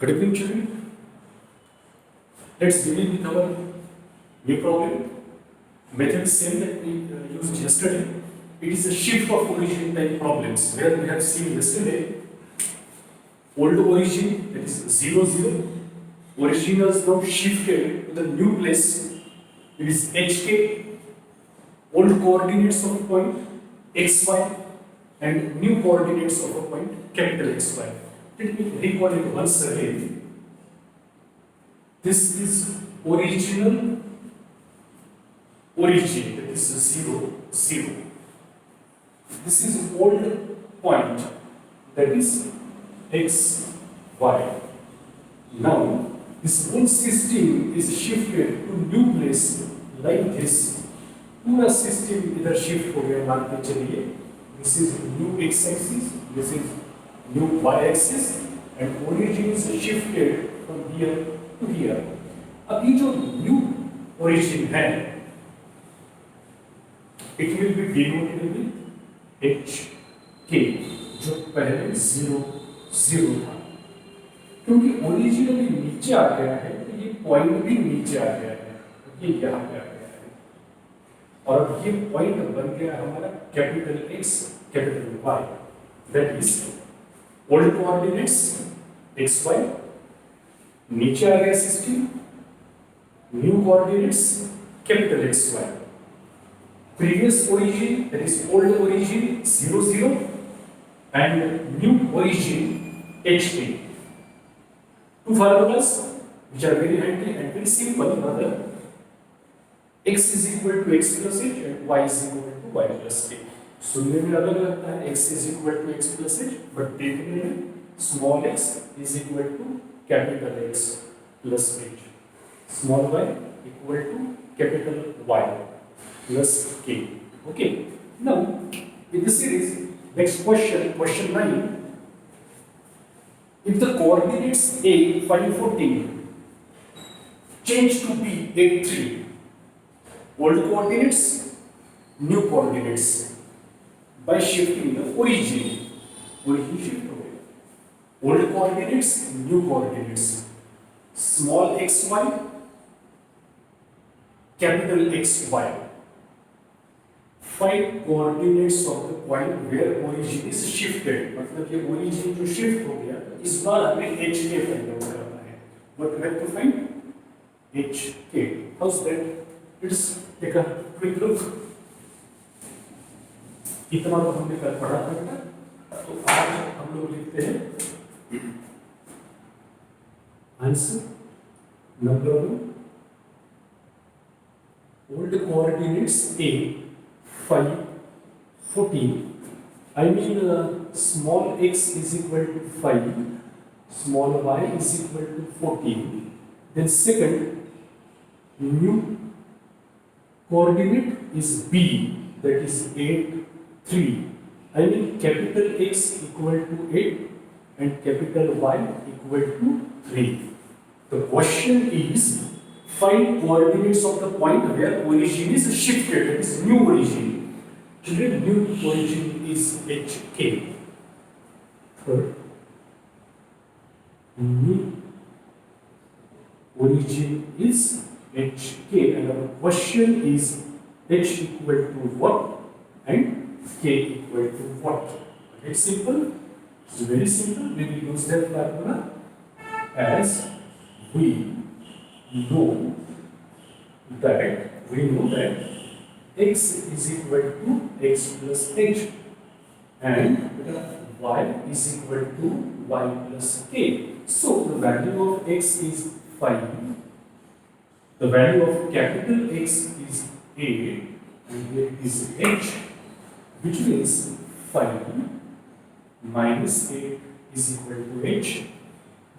Good evening, children. Let's begin with our new problem. Method is same that we used yesterday. It is a shift of origin type problems where we have seen yesterday old origin, that is 0, 0. Origin is now shifted to the new place. It is hk. Old coordinates of a point xy and new coordinates of a point capital XY. Let me recall it once again. This is original origin, that is 0, 0. This is old point, that is x, y. Now, this whole system is shifted to new place like this. पूरा system इधर shift हो गया, मान के चलिए this is new x axis, this is new y axis and origin is shifted from here to here. अब ये जो न्यू ओरिजिन है it will be denoted with h k, जो पहले 0, 0 था. क्योंकि ओरिजिनली नीचे आ गया है तो ये पॉइंट भी नीचे आ गया है, ये यहाँ पे आ गया है और ये पॉइंट बन गया हमारा capital X capital Y, that is old coordinates X Y, नीचे आ गया system, new coordinates capital X Y, previous origin that is old origin 0, 0 and new origin H T. Two formulas which are very handy and very simple. Rather, x is equal to x plus h and y is equal to y plus k. सुनने में अलग लगता है x is equal to x plus h, but देखने में small x is equal to capital X plus h, small y equal to capital Y plus k. Okay. Now, in this series, next question, question 9. If the coordinates a 5, 14 change to b 8, 3, old coordinates, new coordinates, by shifting the origin shift हो गया. Old coordinates, new coordinates, small xy, capital XY. 5 coordinates of the point where origin is shifted. मतलब ये origin जो shift हो गया, इस बार हमें HK find out करना है. What we have to find? HK. How's that? Let's take a quick look. इतना तो हमने कल पढ़ा था, तो आज हम लोग लिखते हैं answer number 1. Old coordinates A 5, 14. I mean small x is equal to 5, small y is equal to 14. Then second, new coordinate is b, that is 8, 3. I mean capital X equal to 8 and capital Y equal to 3. The question is find coordinates of the point where origin is shifted, that is new origin. Children, new origin is HK. Third, new origin is HK and our question is H equal to what and K equal to what. It's simple. It's very simple. We will use that formula as we know that x is equal to x plus h and y is equal to y plus k. So the value of x is 5, the value of capital X is 8 and here is h, which means 5 minus 8 is equal to h,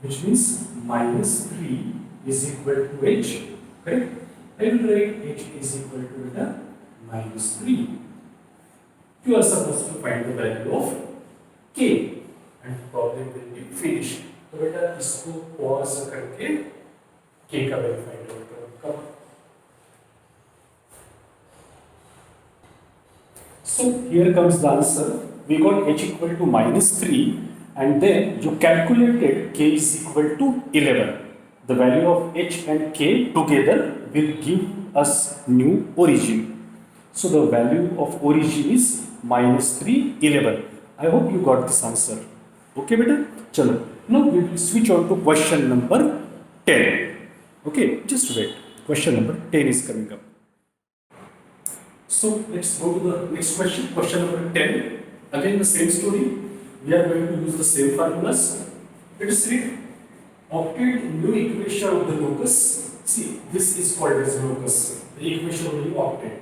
which means minus 3 is equal to h. Correct? I will write h is equal to the minus 3. You are supposed to find the value of k and the problem will be finished. तो बेटा इसको pause करके k का value find out करो. So here comes the answer. We got h equal to minus 3 and then you calculated k is equal to 11. The value of h and k together will give us new origin. So the value of origin is -3, 11. I hope you got this answer. Okay, beta? Chalo. Now we will switch on to question number 10. Okay, just wait. Question number 10 is coming up. So let's go to the next question. Question number 10. Again the same story. We are going to use the same formulas. Let us read. Obtain new equation of the locus. See, this is called as locus. The equation will be obtained.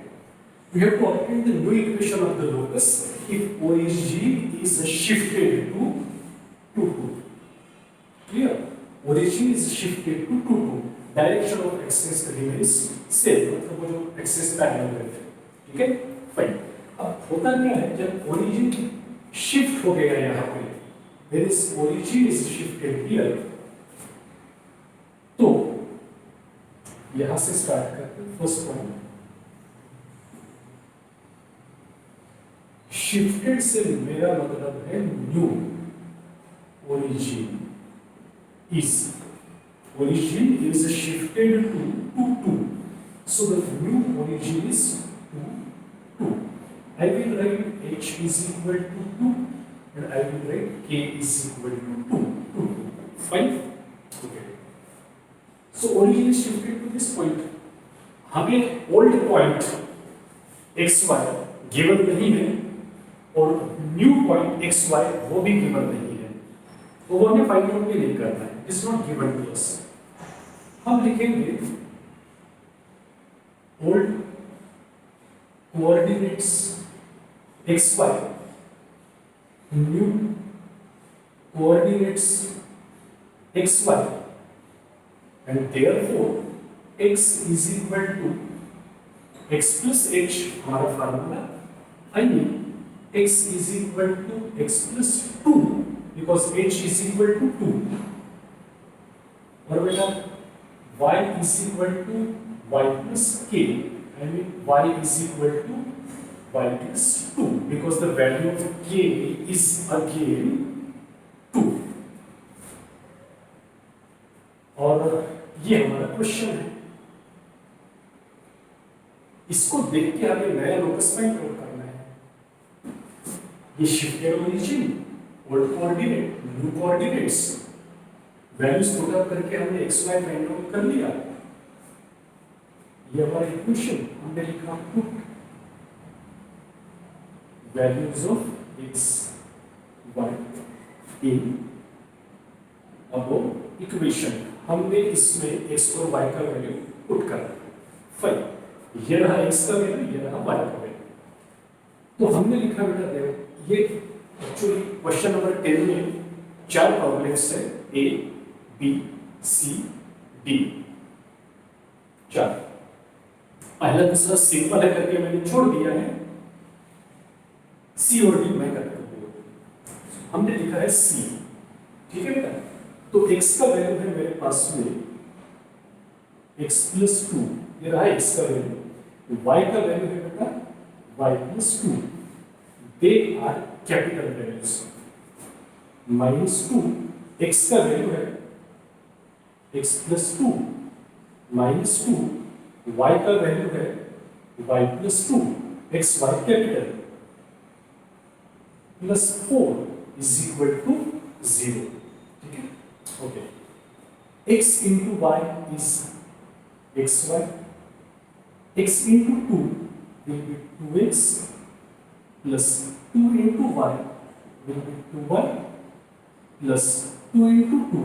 We have to obtain the new equation of the locus if origin is shifted to 2, 2. Clear? Origin is shifted to 2, 2. Direction of axis remains same. मतलब वो जो axis parallel रहते हैं. ठीक है? Fine. अब होता क्या है जब origin शिफ्ट हो गया यहाँ पे, there is origin is shifted here. तो यहां से स्टार्ट करते हैं. फर्स्ट पॉइंट, शिफ्टेड से मेरा मतलब है new. origin is shifted to 2. So the new origin is 2. I will write h is equal to 2 and I will write k is equal to 2. 5. Okay. So origin is shifted to this point. हमें old point xy given नहीं है और new point xy वो भी given नहीं है, तो वो हमें फाइंड आउट भी नहीं करना है. It's not given to us. हम लिखेंगे old coordinates xy, new coordinates xy, and therefore x is equal to x plus h. हमारा formula I mean x is equal to x plus 2 because h is equal to 2. और बेटा y is equal to y plus k. I mean y is equal to y plus 2 because the value of k is again 2. और ये हमारा question है. इसको देख के हमें नया लोकस फाइंड आउट करना है. ये shifted origin, old coordinate, new coordinates, values put up करके हमने x y फाइंड आउट कर लिया. ये हमारा इक्वेशन हमने लिखा put values of x y in above equation. हमने इसमें x और y का वैल्यू पुट कर दिया. फाइन. ये रहा x का वैल्यू, ये रहा y का वैल्यू. तो हमने लिखा बेटा देखो, ये एक्चुअली क्वेश्चन नंबर 10 में 4 प्रॉब्लम्स है. A, B, C, D. 4. पहला दूसरा सिंपल है करके मैंने छोड़ दिया है. C और D मैं करता हूँ. हमने लिखा है C. ठीक है बेटा. तो x का वैल्यू है मेरे पास में x plus 2. ये रहा x का वैल्यू. y का वैल्यू है बेटा y plus 2. They are capital values. -2 x का वैल्यू है x plus 2 -2 y का वैल्यू है y plus 2 x y capital plus 4 is equal to 0. ठीक है. Okay. x into y is xy. x into 2 will be 2x plus 2 into y will be 2y plus 2 into 2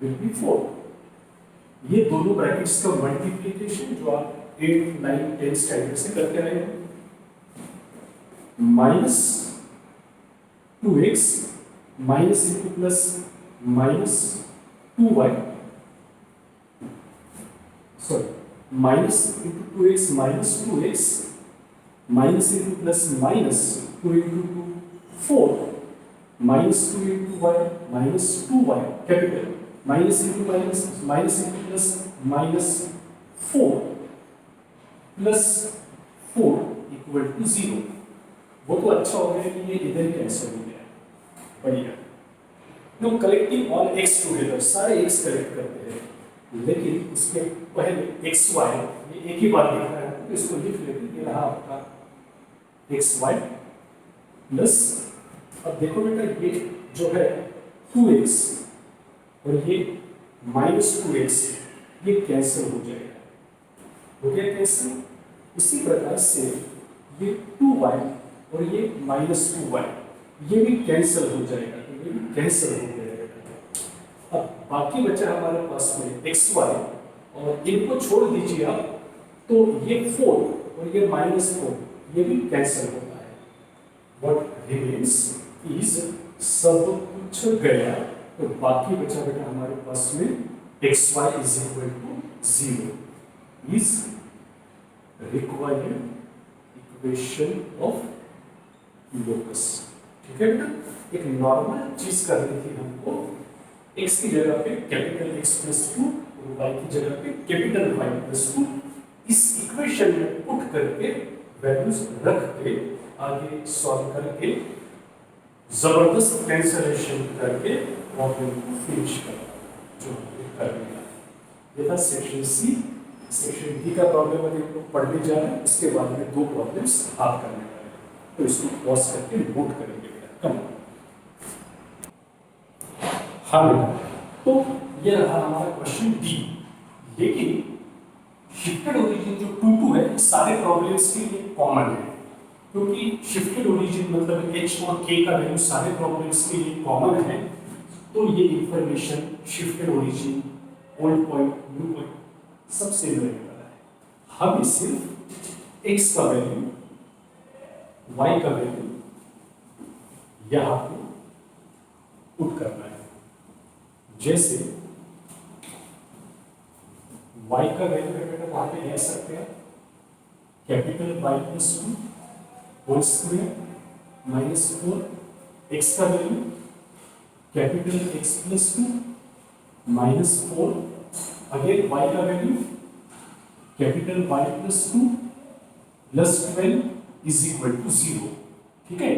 will be 4. ये दोनों brackets का multiplication जो आप 8, 9, 10 standard से करते आए हो, minus 2x minus into plus minus 2y, sorry minus into 2x minus 2x minus into plus minus 2 into 2 4 minus 2 into y minus 2y capital minus into minus minus into plus minus 4 plus 4 equal to 0. वो तो अच्छा हो गया कि ये इधर cancel हो गया. बढ़िया. No collecting all X together, सारे एक्स कलेक्ट करते हैं, लेकिन इसके पहले एक्स वाई ये एक ही बार लिख रहा है तो इसको लिख लेते, ये रहा आपका एक्स वाई प्लस, अब देखो बेटा ये जो है 2x और ये -2x ये कैंसिल हो जाएगा, हो गया कैंसिल। उसी प्रकार से ये 2y और ये -2y ये भी कैंसिल हो जाएगा, तो ये भी कैंसिल हो जाएगा। अब बाकी बचा हमारे पास में xy और इनको छोड़ दीजिए आप, तो ये 4 और ये -4 ये भी कैंसिल होता है। व्हाट रिमेन्स इज, सब कुछ गया तो बाकी बचा बेटा हमारे पास में xy is equal to 0 is required equation of locus. ठीक है बेटा, एक नॉर्मल चीज करनी थी हमको, x की जगह पे कैपिटल X प्लस 2 और y की जगह पे कैपिटल Y प्लस 2, इस इक्वेशन में पुट करके वैल्यूज रख के आगे सॉल्व करके जबरदस्त कैंसलेशन करके प्रॉब्लम को फिनिश करना, जो कर लिया। ये था सेक्शन सी। सेक्शन डी का प्रॉब्लम अगर हम लोग पढ़ने जा रहे हैं, इसके बाद में 2 प्रॉब्लम्स आप करने वाले हैं, तो इसको पॉज करके नोट करेंगे बेटा। कम हाँ, तो ये रहा हमारा क्वेश्चन डी। लेकिन शिफ्टेड ओरिजिन जो 2 है सारे प्रॉब्लम्स के लिए कॉमन है, क्योंकि शिफ्टेड ओरिजिन मतलब h और k का वैल्यू सारे प्रॉब्लम्स के लिए कॉमन है, तो ये information shifted origin, old point, new point सब सेम रहने वाला है। हमें सिर्फ x का वैल्यू, y का वैल्यू यहाँ पे पुट करना है। जैसे y का वैल्यू है बेटा वहां पे ले सकते हैं capital Y plus 2 whole square -4, x का value capital X plus 2 -4, again y का value capital Y plus 2 plus 12 is equal to 0। ठीक है,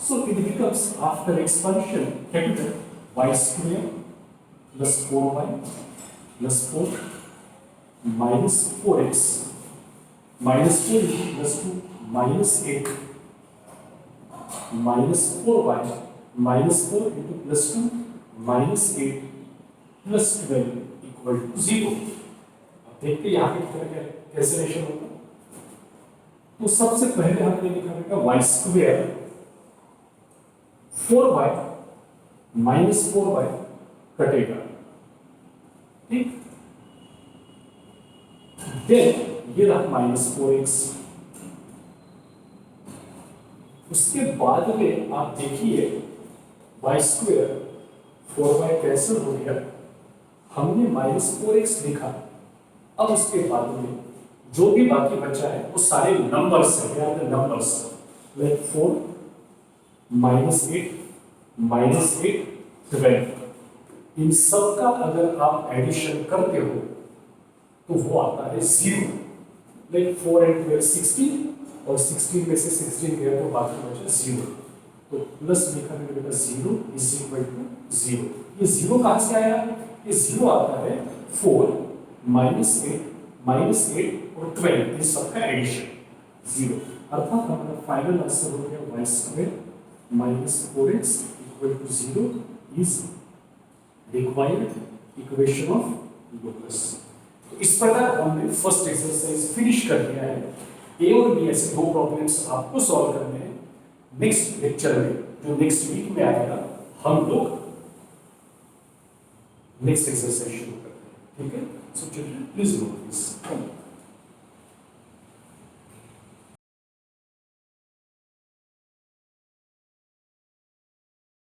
so it becomes after expansion capital Y square plus 4y plus 4 -4x -4 plus 2 -8 -4y -4 into plus 2 -8 plus 12 equal to 0। अब देखते हैं यहाँ पे कितना cancellation होगा। तो सबसे पहले हमने लिखा बेटा y स्क्वायर 4y -4y कटेगा, ठीक। देन ये रहा -4x। उसके बाद में आप देखिए y स्क्वायर 4y कैंसिल हो गया, हमने -4x लिखा। अब उसके बाद में जो भी बाकी बचा है वो सारे नंबर्स है, याद है नंबर्स, लाइक 4 -8 -8 12, इन सब का अगर आप एडिशन करते हो तो वो आता है 0, लाइक 4 and 12 16, और 16 में से 16 गया तो बाकी बचा 0, तो प्लस लिखा मैंने बेटा 0 इज इक्वल टू 0। ये 0 कहाँ से आया? ये 0 आता है 4 -8 और 12 इन सब का एडिशन 0, अर्थात हमारा फाइनल आंसर हो गया y square -4x equal to 0 is required equation of locus. तो इस प्रकार हमने फर्स्ट एक्सरसाइज फिनिश कर दिया है। ए और बी ऐसे 2 प्रॉब्लम्स आपको सॉल्व करने हैं। नेक्स्ट लेक्चर में जो नेक्स्ट वीक में आएगा हम लोग नेक्स्ट एक्सरसाइज शुरू करते हैं, ठीक है। So children please note this.